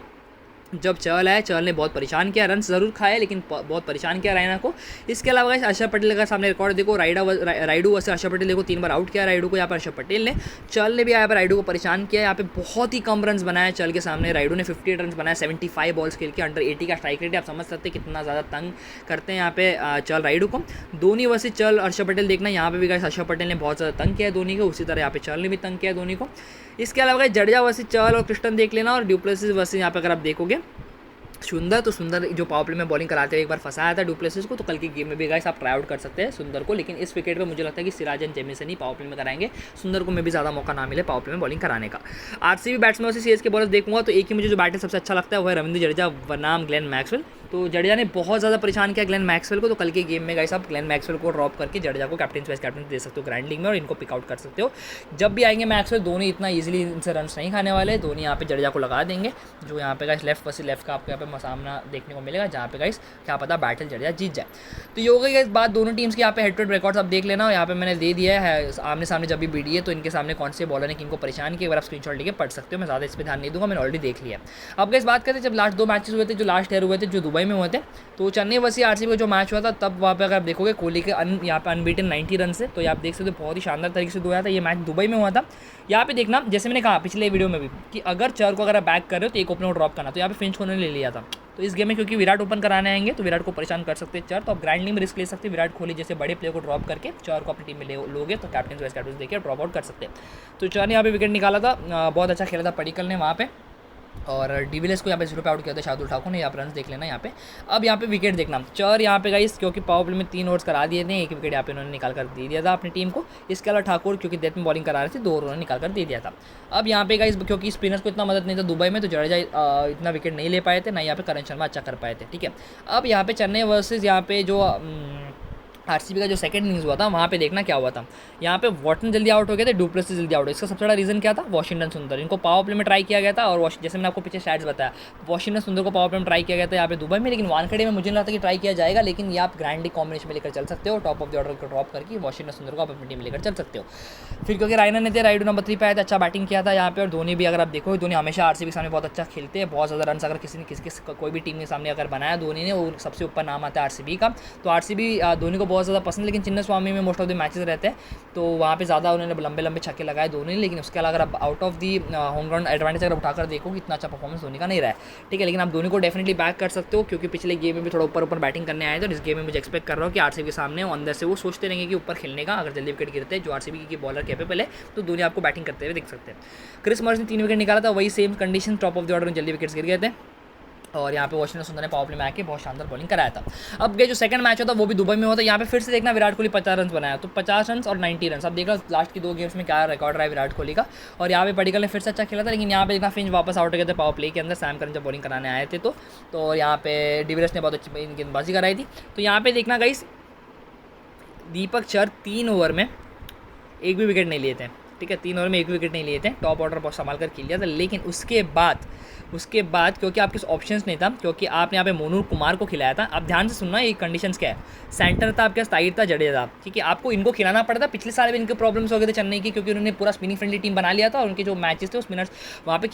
जब चहल है, चहल ने बहुत परेशान किया, रन ज़रूर खाए लेकिन बहुत परेशान किया रायना को। इसके अलावा हर्षद पटेल का सामने रिकॉर्ड देखो, राइडू वैसे हर्षद पटेल देखो 3 बार आउट किया राइडू को यहाँ पर हर्षद पटेल ने। चहल ने भी यहाँ पर राइडू को परेशान किया, यहाँ पे बहुत ही कम रन बनाया चहल के सामने। राइडू ने 58 रन बनाया 75 बॉल्स खेल के, अंडर 80 का स्ट्राइक रेट। आप समझ सकते हैं कितना ज़्यादा तंग करते हैं यहाँ पे चहल राइडू को। धोनी वैसे चहल हर्षद पटेल देखना, यहाँ पे भी गाइस हर्षद पटेल ने बहुत ज़्यादा तंग किया धोनी को, उसी तरह यहाँ पे चहल ने भी तंग किया धोनी को। इसके अलावा जडेजा वैसे चहल और क्रिस्टन देख लेना, और ड्यूप्लेसिस वैसे यहाँ पे अगर आप देखोगे सुंदर, तो सुंदर जो पावर प्ले में बॉलिंग कराते हुए एक बार फंसाया था डुप्लेसिस को, तो कल की गेम में भी गाइस आप ट्राई आउट कर सकते हैं सुंदर को। लेकिन इस विकेट पे मुझे लगता है कि Siraj and Jameson he power play में कराएंगे, सुंदर को में भी ज़्यादा मौका ना मिले पावर प्ले में बॉलिंग कराने का। आरसीबी बैट्समैन से सीएसके बॉलर्स देखूंगा तो एक ही मुझे जो बैटर सबसे अच्छा लगता है वो है रविंद्र जडेजा बनाम ग्लेन मैक्सवेल। तो जडेजा ने बहुत ज़्यादा परेशान किया ग्लेन मैक्सवेल को, तो कल के गेम में गाइस आप ग्लेन मैक्सवेल को ड्रॉप करके जडेजा को कैप्टन वाइस कैप्टन दे सकते हो ग्रैंड लीग में, और इनको पिक आउट कर सकते हो। जब भी आएंगे मैक्सवेल, धोनी इतना ईजिली इनसे रन नहीं खाने वाले, धोनी यहाँ पे जडेजा को लगा देंगे। जो यहाँ पे गाइस लेफ्ट वर्सेस लेफ्ट का आपको यहाँ पे सामना देखने को मिलेगा, जहाँ पे गाइस क्या पता बैटल जडेजा जीत जाए। तो ये हो गई इस बात दोनों टीम्स के यहाँ पे हेड टू हेड रिकॉर्ड्स आप देख लेना, और यहाँ पे मैंने दे दिया है आमने सामने जब भी बीडी है तो इनके सामने कौन से बॉलर ने किनको परेशान किया, अगर आप स्क्रीनशॉट लेके पढ़ सकते हो। मैं ज़्यादा इस पर ध्यान नहीं दूंगा, मैंने ऑलरेडी देख लिया। अब गाइस बात करते हैं जब लास्ट 2 मैचेस हुए थे, जो लास्ट ईयर हुए थे जो दुबई में हुए थे, तो चेन्नई वर्सेस आरसीबी का जो मैच हुआ था तब वहाँ पे अगर आप देखोगे कोहली के यहाँ पे अनबीटन 90 रन से, तो आप देख सकते हो बहुत ही शानदार तरीके से धोया था। ये मैच दुबई में हुआ था। यहाँ पे देखना, जैसे मैंने कहा पिछले वीडियो में भी कि अगर चहल को अगर आप बैक कर रहे हो तो एक ओपनर को ड्रॉप करना, तो यहाँ पे फिंच को उन्होंने ले लिया था। तो इस गेम में क्योंकि विराट ओपन कराने आएंगे तो विराट को परेशान कर सकते हैं चहल, तो आप ग्रैंड लीग में रिस्क ले सकते हैं। विराट कोहली जैसे बड़े प्लेयर को ड्रॉप करके चहल को अपनी टीम में लोगे तो कैप्टन वाइस कैप्टन देकर ड्रॉप आउट कर सकते हैं। तो चहल ने यहाँ पे विकेट निकाला था, बहुत अच्छा खेला था पडिक्कल ने वहाँ पे, और डिविलियर्स को यहाँ पे 0 पे आउट किया था शार्दुल ठाकुर ने। यहाँ पर रन देख लेना यहाँ पे। अब यहाँ पे विकेट देखना, चहल यहाँ पे गाइस क्योंकि पावर प्ले में 3 ओवर्स करा दिए थे, 1 विकेट यहाँ पे उन्होंने निकाल कर दे दिया था अपनी टीम को। इसके अलावा ठाकुर क्योंकि डेथ में बॉलिंग करा रहे थे 2 ओवर उन्होंने निकाल कर दे दिया था। अब यहाँ पे गाइस क्योंकि स्पिनर्स को इतना मदद नहीं था दुबई में, तो जडेजा इतना विकेट नहीं ले पाए थे, ना यहाँ पे करण शर्मा अच्छा कर पाए थे, ठीक है। अब यहाँ पे चेन्नई वर्सेज यहाँ पे जो आरसीबी का जो सेकंड इनिंग्स हुआ था वहाँ पे देखना क्या हुआ था। यहाँ पे वॉटन जल्दी आउट हो गए थे, डुप्लेसिस जल्दी आउट हो। इसका सबसे बड़ा रीज़न क्या था, वाशिंगटन सुंदर। इनको पावर प्ले में ट्राई किया गया था, और जैसे मैंने आपको पीछे स्टैट्स बताया, वाशिंगटन सुंदर को पावर प्ले में ट्राई किया गया था यहाँ पे दुबई में, लेकिन वानखेड़े में मुझे नहीं लगता कि ट्राई किया जाएगा। लेकिन ये आप ग्रैंड लीग कॉम्बिनेशन में लेकर चल सकते हो, टॉप ऑफ द ऑर्डर को ड्रॉप करके वाशिंगटन सुंदर को आप अपनी टीम में लेकर चल सकते हो। फिर क्योंकि रायना ने थे, राइडू नंबर 3 पे आया था, अच्छा बैटिंग किया था यहाँ पे। और धोनी भी अगर आप देखो, धोनी हमेशा आरसीबी के सामने बहुत अच्छा खेलते हैं, बहुत ज़्यादा रन अगर किसी ने कोई भी टीम के सामने अगर बनाया धोनी ने, वो सबसे ऊपर नाम आता है आरसीबी का। तो आरसीबी धोनी को बहुत ज़्यादा पसंद, लेकिन स्वामी में मोस्ट ऑफ द मैचेस रहते हैं, तो वहाँ पे ज़्यादा उन्होंने लंबे लंबे छक्के लगाए धोनी ने। लेकिन उसके अलावा अगर आप out of the home ground advantage अगर उठाकर देखो, इतना अच्छा परफॉर्मेंस धोनी का नहीं रहा है, ठीक है। लेकिन आप धोनी को डेफिनेटली बैक कर सकते हो, क्योंकि पिछले गेम में भी थोड़ा ऊपर ऊपर बैटिंग करने आए थे, और इस गेम में मुझे एक्सपेक्ट कर रहा हूँ कि आरसीबी के सामने अंदर से वो सोचते रहेंगे कि ऊपर खेलने का, अगर जल्दी विकेट गिरते हैं जो आरसीबी की बॉलर कैपेबल है, तो धोनी आपको बैटिंग करते हुए देख सकते हैं। क्रिस मॉरिस ने 3 विकेट निकाला था, वही same condition, top of the order में जल्दी विकेट्स गिर गए थे, और यहाँ पे वाशिंगटन सुंदर ने पावर प्ले में आके बहुत शानदार बॉलिंग कराया था। अब गए जो सेकंड मैच होता वो भी दुबई में होता, यहाँ पे फिर से देखना विराट कोहली 50 रन बनाया, तो 50 रन और 90 रन। अब देखा लास्ट की 2 गेम्स में क्या रिकॉर्ड रहा है विराट कोहली का, और यहाँ पे पडिक्कल ने फिर से अच्छा खेला था। लेकिन यहाँ पे देखना फिंच वापस आउट हो गए थे पावर प्ले के अंदर, सैम करन जब बॉलिंग कराने आए थे, तो यहाँ पे डिविलियर्स ने बहुत अच्छी गेंदबाजी कराई थी। तो यहाँ पे देखना गाइस दीपक चहर 3 ओवर में 1 भी विकेट नहीं लिए थे, ठीक है। 3 ओवर में 1 विकेट नहीं लिए थे, टॉप ऑर्डर बहुत संभाल कर खेल लिया था। लेकिन उसके बाद क्योंकि आपके ऑप्शंस नहीं था, क्योंकि आपने यहाँ पे मोनू कुमार को खिलाया था। आप ध्यान से सुनना, ये कंडीशंस क्या है। सेंटर था आपके पास, ताहिर था, जडेजा, ठीक है। आपको इनको खिलाना पड़ा था। पिछले साल भी इनके प्रॉब्लम्स हो गए थे चेन्नई की, क्योंकि उन्होंने पूरा स्पिनिंग फ्रेंडली टीम बना लिया था, और उनके जो मैचेस थे उस स्पिनर्स वहाँ पे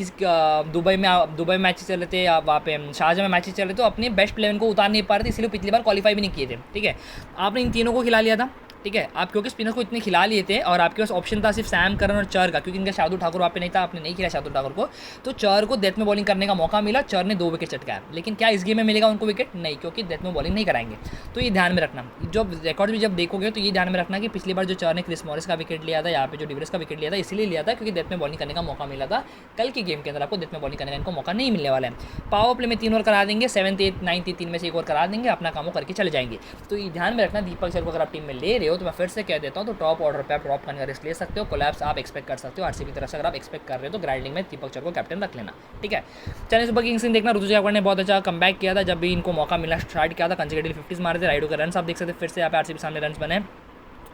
दुबई में मैचेस चल रहे थे, या वहाँ पे शारजाह में मैचेस चल रहे थे, तो अपने बेस्ट प्लेयर को उतार नहीं पा रहे थे, इसलिए पिछली बार क्वालिफाई भी नहीं किए थे, ठीक है। आपने इन तीनों को खिला लिया था, ठीक है। आप क्योंकि स्पिनर को इतने खिला लिए थे और आपके पास ऑप्शन था सिर्फ सैम करन और चर का, क्योंकि इनका शार्दुल ठाकुर वहाँ पे नहीं था, आपने नहीं किया शार्दुल ठाकुर को, तो चर को डेथ में बॉलिंग करने का मौका मिला, चर ने 2 विकेट चटकाया। लेकिन क्या इस गेम में मिलेगा उनको विकेट? नहीं, क्योंकि डेथ में बॉलिंग नहीं कराएंगे। तो ये ध्यान में रखना, जब रिकॉर्ड भी जब देखोगे तो ये ध्यान में रखना कि पिछली बार जो चर ने क्रिस मॉरिस का विकेट लिया था, यहाँ पे जो डिविलियर्स का विकेट लिया था, इसलिए लिया था क्योंकि डेथ में बॉलिंग करने का मौका मिला था। कल की गेम के अंदर आपको डेथ में बॉलिंग करने का इनको मौका नहीं मिलने वाला है। पावर प्ले में 3 ओवर करा देंगे, 7th 8th 9th 3 में से 1 ओवर करा देंगे, अपना काम करके चले जाएंगे। तो ये ध्यान में रखना, दीपक चहर को अगर आप टीम में ले रहे हो तो मैं फिर से कह देता हूँ, तो टॉप ऑर्डर पे आप ड्रॉप करने का रिस्क ले सकते हो। कोलैप्स आप एक्सपेक्ट कर सकते हो आरसीबी की तरफ से, अगर आप एक्सपेक्ट कर रहे हो तो ग्राइंडिंग में दीपक चहर को कैप्टन रख लेना, ठीक है। चेन्नई सुपर किंग्स ने देखना, ऋतुराज गायकवाड़ ने बहुत अच्छा कमबैक किया था जब भी इनको मौका मिला, स्टार्ट किया था, कंसेक्यूटिव 50s मारे थे, राइडो के रन आप देख सकते हैं, फिर से यहाँ पे आरसीबी सामने रन बने,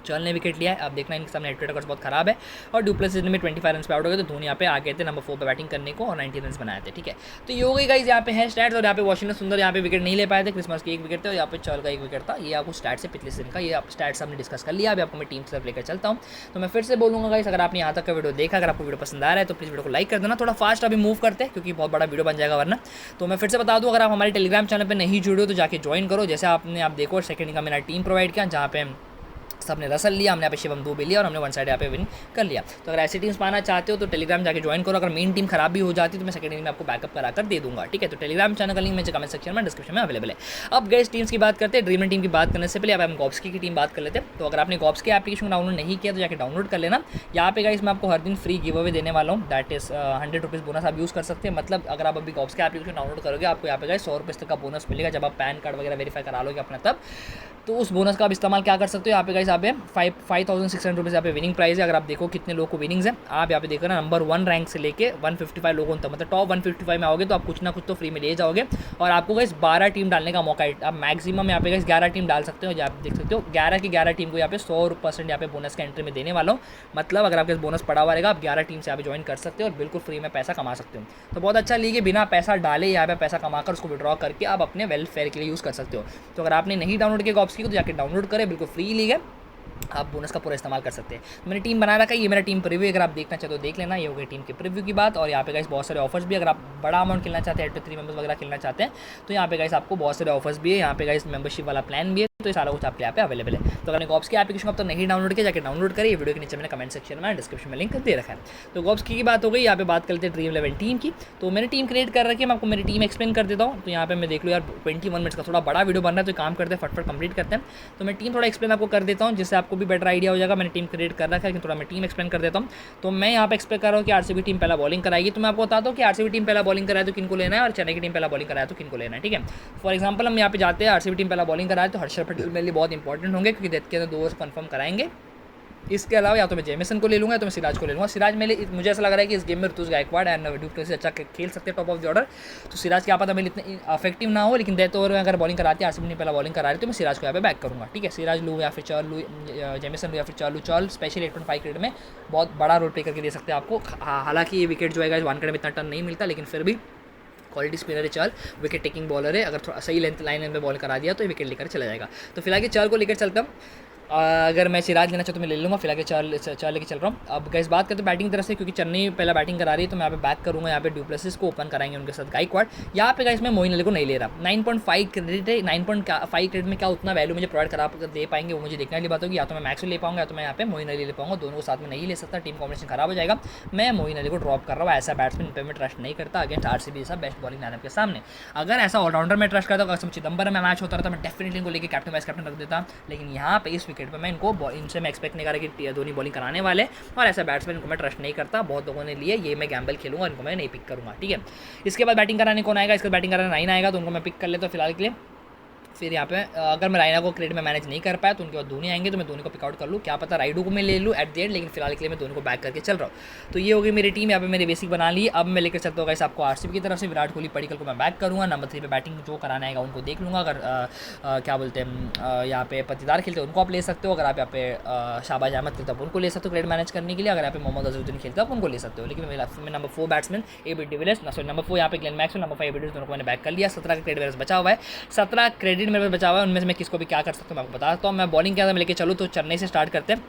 चहल ने विकेट लिया है। आप देखना इनके सामने हेड रिकॉर्ड बहुत खराब है, और डुप्लेसिस ने 25 रन पे आउट हो गए, तो धोनी यहाँ पे आ गए थे नंबर 4 पे बैटिंग करने को और 90 रन बनाए थे, ठीक है। तो ये हो गई गाइस यहाँ पे है स्टैट्स, और यहाँ पे वाशिंगटन सुंदर यहाँ पे विकेट नहीं ले पाए थे, क्रिसमस की 1 विकेट थे और यहाँ पे चहल का 1 विकेट था। ये आपको स्टैट्स है पिछले सीजन का, ये आप स्टैट्स हमने डिस्कस कर लिया। अभी आपको मैं टीम से लेकर चलता हूँ। तो मैं फिर से बोलूँगा गाइस, अगर आपने यहाँ तक का वीडियो देखा, अगर आपको वीडियो पसंद आ रहा है तो प्लीज़ वीडियो को लाइक कर देना। थोड़ा फास्ट अभी मूव करते हैं क्योंकि बहुत बड़ा वीडियो बन जाएगा वरना। तो मैं फिर से बता दूँ, अगर आप हमारे टेलीग्राम चैनल पर नहीं जुड़े हो तो जाके ज्वाइन करो। जैसे आपने आप देखो सेकंड का मेरा टीम प्रोवाइड किया, जहाँ पे सबने रसल लिया, हमने यहाँ पे शिवम दुबे लिया और हमने 1 साइड यहाँ पे विन कर लिया। तो अगर ऐसी टीम्स पाना चाहते हो तो टेलीग्राम जाके ज्वाइन करो। अगर मेन टीम खराब भी हो जाती है तो मैं सेकंड इनिंग में आपको बैकअप करा कर दे दूंगा, ठीक है। तो टेलीग्राम चैनल का लिंक मेरे कमेंट सेक्शन में डिस्क्रिप्शन में अवेलेबल है। अब गैस टीम्स की बात करते हैं। ड्रीम टीम की बात करने से पहले अब हम गॉब्सकी की टीम बात कर लेते हैं। तो अगर आपने गॉब्सकी एप्लीकेशन डाउनलोड नहीं किया तो जाके डाउनलोड कर लेना। यहाँ पे गाइस मैं आपको हर दिन फ्री गिव अवे देने वाला हूँ, दैट इज 100 रुपीज़ बोनस आप यूज़ कर सकते हैं। मतलब अगर आप अभी गॉब्सकी एप्लीकेशन डाउनलोड करोगे आपको यहाँ पे गाइस 100 रुपये तक का बोनस मिलेगा जब आप पैन कार्ड वगैरह वेरीफाई करा लोगे अपना तब। तो उस बोनस का आप इस्तेमाल क्या कर सकते हो, यहाँ पे गाइस यहाँ पे 5600 रुपीज़ यहाँ पे विनिंग प्राइस है। अगर आप देखो कितने लोगों को विनिंग्स है, आप यहाँ पे देखो ना, नंबर 1 रैंक से लेके 155 लोगों तक, मतलब टॉप 155 में आओगे तो आप कुछ ना कुछ तो फ्री में ले जाओगे। और आपको गाइस 12 टीम डालने का मौका है। आप मैक्सिमम यहाँ पे गाइस 11 टीम डाल सकते हो। आप देख सकते हो 11 की 11 टीम को यहाँ पे 100% यहाँ पे बोनस का एंट्री में देने वाला हूँ। मतलब अगर आपके बोनस पड़ा हुआ रहेगा, आप 11 टीम से यहाँ पे ज्वाइन कर सकते हो और बिल्कुल फ्री में पैसा कमा सकते हो। तो बहुत अच्छा लीग है, बिना पैसा डाले यहाँ पे पैसा कमाकर उसको विड्रॉ करके आप अपने वेलफेयर के लिए यूज़ कर सकते हो। तो अगर आपने नहीं डाउनलोड किया गॉब्सकी को तो जाके डाउनलोड करें, बिल्कुल फ्री लीग है, आप बोनस का पूरा इस्तेमाल कर सकते हैं। मैंने टीम बना रखा है, ये मेरा टीम प्रीव्यू, अगर आप देखना चाहते हो देख लेना। ये हो गई टीम की प्रीव्यू की बात। और यहाँ पे गाइस बहुत सारे ऑफर्स भी, अगर आप बड़ा अमाउंट खेलना चाहते हैं, 3 मेंबर्स वगैरह खेलना चाहते हैं तो यहाँ पे गाइस आपको बहुत सारे ऑफर्स भी है। यहाँ पे गाइस मेंबरशिप वाला प्लान भी है, तो ये सारा कुछ आपके यहाँ पे अवेलेबल है। तो अगर गॉब्सकी एप्लीकेशन अब तो नहीं डाउनलोड किया, जाके डाउनलोड करिए। वीडियो के नीचे मैंने कमेंट सेक्शन में डिस्क्रिप्शन में लिंक दे रखा है। तो गॉब्सकी की बात हो गई, यहाँ पे बात करते हैं ड्रीम 11 टीम की। तो मैंने टीम क्रिएट कर रखी है, मैं आपको मेरी टीम एक्सप्लेन कर देता हूँ। तो यहाँ पे मैं देख लो यार 21 मिनट्स का थोड़ा बड़ा वीडियो बन रहा है, तो काम करते हैं फटफट कंप्लीट करते हैं। तो मैं टीम थोड़ा एक्सप्लेन आपको कर देता हूँ जिससे आपको भी बेटर आइडिया हो जाएगा। मैंने टीम क्रिएट कर रखा है, लेकिन थोड़ा मैं टीम एक्सप्लेन कर देता हूँ। तो मैं यहाँ पे एक्सपेक्ट कर रहा हूँ कि आरसीबी टीम पहला बॉलिंग कराएगी। तो मैं आपको बताता हूँ कि आरसीबी टीम पहला बॉलिंग कराए तो किनको लेना है और चेन्नई की टीम पहला बॉलिंग कराए तो किनको लेना है, ठीक है। फॉर एग्जाम्पल हम यहाँ पे जाते हैं, आरसीबी टीम पहला बॉलिंग कराए तो हर्षल पटेल मेरे लिए बहुत इंपॉर्टेंट होंगे क्योंकि डेथ के अंदर 2 ओवर्स कंफर्म कराएंगे। इसके अलावा या तो मैं जेमिसन को ले लूँगा या तो मैं सिराज को ले लूँगा। सिराज मुझे ऐसा लग रहा है कि इस गेम में ऋतुराज गायकवाड़ एंड डुप्लेसिस अच्छा खेल सकते हैं टॉप ऑफ द ऑर्डर। तो सिराज क्या पता मेरे इतने इफेक्टिव ना हो, लेकिन डेथ ओवर में अगर बॉलिंग कराती है आरसीबी ने पहला बॉलिंग करा रही तो मैं सिराज को यहाँ पे बैक करूँगा, ठीक है। सिराज लूँ या फिर चहल लूँ, जेमिसन लूँ या फिर चहल लूँ। चहल स्पेशल 8.5 क्रिकेट में बहुत बड़ा रोल प्ले करके दे सकते हैं आपको। हालांकि ये विकेट जो है 1 क्रिकेट में इतना टर्न नहीं मिलता, लेकिन फिर भी क्वालिटी स्पिनर है चहल, विकेट टेकिंग बॉलर है। अगर थोड़ा सही लाइन में बॉल करा दिया तो विकेट लेकर चला जाएगा। तो फिलहाल चहल को लेकर चलता हूँ। अगर मैं सिराज लेना चाहता तो मैं ले लूँगा, फिलहाल चल लेके चल रहा हूँ। अब गैस बात करते हैं बैटिंग की तरफ से, क्योंकि चेन्नई पहला बैटिंग करा रही है तो मैं यहाँ पे बैक करूँगा। यहाँ पे डुप्लेसिस को ओपन कराएंगे उनके साथ गायकवाड़। यहाँ पे गाइस मैं मोइन अली को नहीं ले रहा। 9.5 क्रेडिट है, 9.5 क्रेडिट में क्या उतना वैल्यू मुझे प्रोवाइड करा दे पाएंगे वो मुझे देखने वाली बात होगी। या तो मैं मैक्स ले पाऊंगा या तो मैं यहाँ पे मोइन अली ले पाऊंगा, दोनों को साथ में नहीं ले सकता, टीम कॉम्बिनेशन खराब हो जाएगा। मैं मोइन अली को ड्रॉप कर रहा हूँ। ऐसा बैट्समैन पे मैं ट्रस्ट नहीं करता अगेंस्ट आरसीबी जैसा बेस्ट बॉलिंग लाइनअप के सामने। अगर ऐसा ऑलराउंडर में ट्रस्ट करता, अगर चिदम्बरम में मैच होता रहता मैं डेफिनेटली इनको लेकर कैप्टन वाइस कैप्टन रख देता। लेकिन यहाँ पे इस विकेट पर मैं इनको इनसे मैं एक्सपेक्ट नहीं कर रहा कि धोनी बॉलिंग कराने वाले, और ऐसा बैट्समैन को मैं ट्रस्ट नहीं करता। बहुत लोगों ने लिए, ये मैं गैम्बल खेलूंगा, इनको मैं नहीं पिक करूँगा, ठीक है। इसके बाद बैटिंग कराने कौन आएगा, इसके बाद बैटिंग कराने 9 आएगा तो उनको मैं पिक कर लेता हूँ फिलहाल के लिए। फिर यहाँ पे अगर मैं रायना को क्रेडिट में मैनेज नहीं कर पाया तो उनके बाद धोनी आएंगे तो मैं धोनी को पिकआउट कर लूँ, क्या पता राइडू को मैं ले लूँ एट द एंड, लेकिन फिलहाल के लिए मैं धोनी को बैक करके चल रहा हूँ। तो ये होगी मेरी टीम, यहाँ पे मैंने बेसिक बना ली। अब मैं लेकर चलता हूँ गाइस आपको आरसीबी की तरफ से विराट कोहली पडिक्कल को मैं बैक करूँगा। नंबर 3 पे बैटिंग जो कराना आएगा उनको देख लूँगा। अगर क्या बोलते हैं यहाँ पे पतिदार खेलते हैं उनको आप ले सकते हो। अगर आप यहाँ पे शाहबाज अहमद खेलते हो उनको ले सकते हो क्रेडिट मैनेज करने के लिए। अगर यहाँ पे मोहम्मद अजहरुद्दीन खेलते हो उनको ले सकते हो। लेकिन मैं number 4 batsman AB de Villiers, sorry number 4 यहाँ पे Glenn Maxwell, number 5 AB de Villiers, दोनों को मैंने बैक कर लिया। 17 का क्रेडिट मेरे बचा हुआ है, 17 क्रेडिट मेरे बचा हुआ है। उनमें से मैं किसको भी क्या कर सकता हूँ मैं आपको बताता हूँ। मैं बॉलिंग के अंदर लेके चलूँ तो चेन्नई से स्टार्ट करते हैं।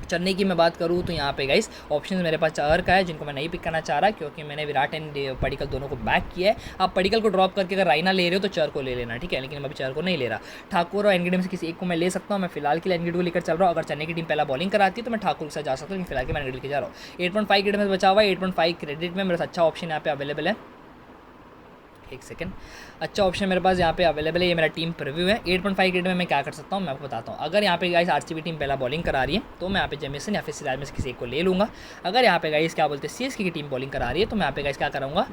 चेन्नई की मैं बात करूँ तो यहाँ पे गाइस ऑप्शन मेरे पास 4 का है, जिनको मैं नहीं पिक करना चाह रहा क्योंकि मैंने विराट एंड पडिक्कल दोनों को बैक किया है। आप पडिक्कल को ड्रॉप करके अगर राइना ले रहे हो तो चर को ले लेना, ठीक है, लेकिन मैं अभी चर को नहीं ले रहा। ठाकुर और एनगीडी में से किसी एक को मैं ले सकता हूँ। मैं फिलहाल के लिए एनगीडी को लेकर चल रहा हूँ। अगर चेन्नई की टीम पहला बॉलिंग कराती है तो मैं ठाकुर के साथ जा सकता हूँ, लेकिन फिलहाल के मैं एनगीडी के जा रहा हूँ। 8.5 क्रेडिट में बचा हुआ है। 8.5 क्रेडिट में मेरा अच्छा ऑप्शन यहाँ पे अवेलेबल है। एक सेकंड, अच्छा ऑप्शन मेरे पास यहाँ पे अवेलेबल है। ये मेरा टीम प्रीव्यू है। 8.5 क्रेडिट में मैं क्या कर सकता हूँ मैं आपको बताता हूँ। अगर यहाँ पे गाइस आरसीबी टीम पहला बॉलिंग करा रही है तो मैं यहाँ पे जेमिसन या फिर सिराज में से किसी एक को ले लूँगा। अगर यहाँ पे गाइस क्या बोलते हैं सीएसके की टीम बॉलिंग करा रही है तो मैं यहाँ पे गाइस क्या करूँगा,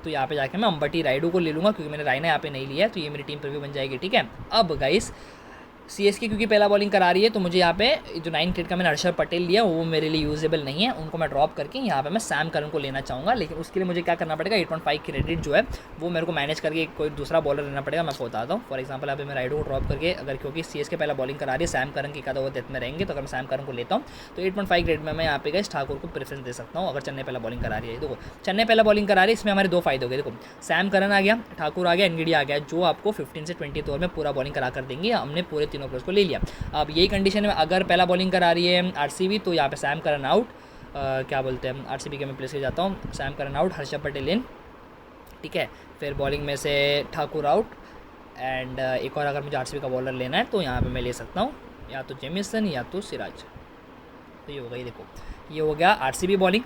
तो यहाँ पे जाके मैं अंबटी राइडू को ले लूँगा, क्योंकि मैंने राइना यहाँ पे नहीं लिया है, तो ये मेरी टीम प्रीव्यू बन जाएगी, ठीक है। अब गाइस सीएसके क्योंकि पहला बॉलिंग करा रही है तो मुझे यहाँ पे जो 9 क्रेडिट का मैंने हर्षद पटेल लिया वो मेरे लिए यूजेबल नहीं है, उनको मैं ड्रॉप करके यहाँ पे मैं सैम करन को लेना चाहूँगा। लेकिन उसके लिए मुझे क्या करना पड़ेगा, 8.5 क्रेडिट जो है वो मेरे को मैनेज करके कोई दूसरा बॉलर लेना पड़ेगा। मैं बताता हूँ। फॉर एग्जाम्पल यहाँ पे मैं राइडो को ड्रॉप करके, अगर क्योंकि सीएसके पहला बॉलिंग करा रही है, सैम करन की वो डेथ में रहेंगे, तो अगर मैं सैम करन को लेता हूँ तो 8.5 क्रेडिट में मैं यहाँ पे गाइस ठाकुर को प्रेफरेंस दे सकता हूँ। अगर चेन्नई पहला बॉलिंग करा रही है, देखो चेन्नई पहला बॉलिंग करा रही है, इसमें हमारे 2 फायदे हो गए। देखो सैम करन आ गया, ठाकुर आ गया, एनगीडी आ गया, जो आपको 15 से 20 ओवर में पूरा बॉलिंग करा कर देंगे। हमने पूरे तीनों प्लेयर्स को ले लिया। अब यही कंडीशन में अगर पहला बॉलिंग करा रही है आरसीबी तो यहाँ पे सैम करन आउट, क्या बोलते हैं आरसीबी के मैं प्लेस के जाता हूँ, Sam Curran out, Harshad Patel in, ठीक है। फिर बॉलिंग में से ठाकुर आउट एंड एक और अगर मुझे आरसीबी का बॉलर लेना है तो यहाँ पे मैं ले सकता हूँ या तो जेमिसन या तो सिराज। तो ये हो गई, देखो ये हो गया आरसीबी बॉलिंग,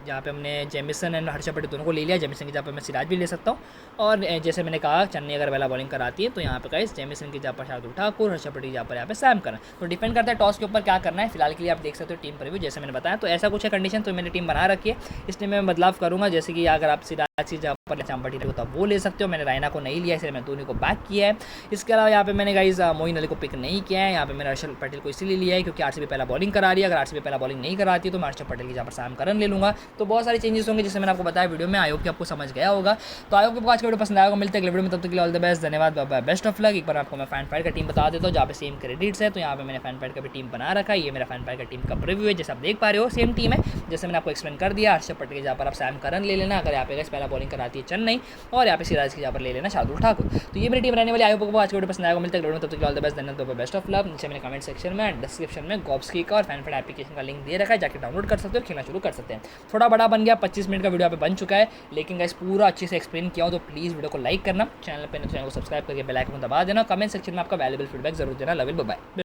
जहाँ पे हमने जेमिसन एंड हर्षद पटेल दोनों को ले लिया। जेमिसन की जगह पर मैं सिराज भी ले सकता हूँ। और जैसे मैंने कहा चेन्नई अगर पहला बॉलिंग कराती है तो यहाँ पे गाइस जेमिसन की जगह पर शार्दुल ठाकुर, हर्षद पटेल की जगह पर यहाँ पे सैम करन। तो डिपेंड करता है टॉस के ऊपर क्या करना है। फिलहाल के लिए आप देख सकते हो टीम प्रीव्यू जैसे मैंने बताया, तो ऐसा कुछ है कंडीशन, तो मैंने टीम बना रखी है, इसलिए मैं बदलाव करूँगा। जैसे कि अगर आप सिराज की जगह पर चांबटी हो तब वो ले सकते हो। मैंने रायना को नहीं लिया, इसलिए मैं धोनी को बैक किया है। इसके अलावा यहाँ पे मैंने गाइस मोइन अली को पिक नहीं किया है। यहाँ पे मैंने हर्षद पटेल को इसीलिए लिया है क्योंकि आरसीबी पहला बॉलिंग करा रही है। अगर आरसीबी पहला बॉलिंग नहीं कराती तो मैं हर्षद पटेल की जगह पर सैम करन ले लूँगा। तो बहुत सारे चेंजेस होंगे जिससे मैंने आपको बताया वीडियो में। आई होप कि आपको समझ गया होगा। तो आई होप कि आज का वीडियो पसंद आएगा। मिलते हैं अगले वीडियो में, तब तक के लिए ऑल द बेस्ट, धन्यवाद, bye bye, best of luck. एक बार आपको मैं फैन फाइट का टीम बता देता हूँ जहाँ पे सेम क्रेडिट्स है। तो यहाँ पे मैंने फैन फाइट का भी टीम बना रखा है। ये मेरा फैन फाइट का टीम का प्रीव्यू है, जैसे आप देख पा रहे हो सेम टीम है जैसे मैंने आपको एक्सप्लेन कर दिया। हर्षद पटेल की जहाँ पर आप सैम करन ले लेना, अगर यहाँ पे पहला बॉलिंग कराती है चेन्नई, और यहाँ पे सिराज की जहाँ पर ले लेना शार्दुल ठाकुर। तो ये मेरी टीम रहने वाली। आई होप को आज का वीडियो पसंद आएगा। मिलते हैं अगले वीडियो में, तब तक के लिए ऑल द बेस्ट, धन्यवाद, बेस्ट ऑफ लक। नीचे मैंने कमेंट सेक्शन में डिस्क्रिप्शन में गॉब्सकी का और फैन फाइट एप्लीकेशन का लिंक दे रखा है, जाकर डाउनलोड कर सकते हो, खेलना शुरू कर सकते हैं। थोड़ा बड़ा बन गया, 25 मिनट का वीडियो यहाँ पे बन चुका है, लेकिन गाइस पूरा अच्छे से एक्सप्लेन किया हो। तो प्लीज़ वीडियो को लाइक करना, चैनल पर चैनल को सब्सक्राइब करके बेल आइकन दबा देना, कमेंट सेक्शन में आपका वैल्यूएबल फीडबैक जरूर देना। Love you, bye bye.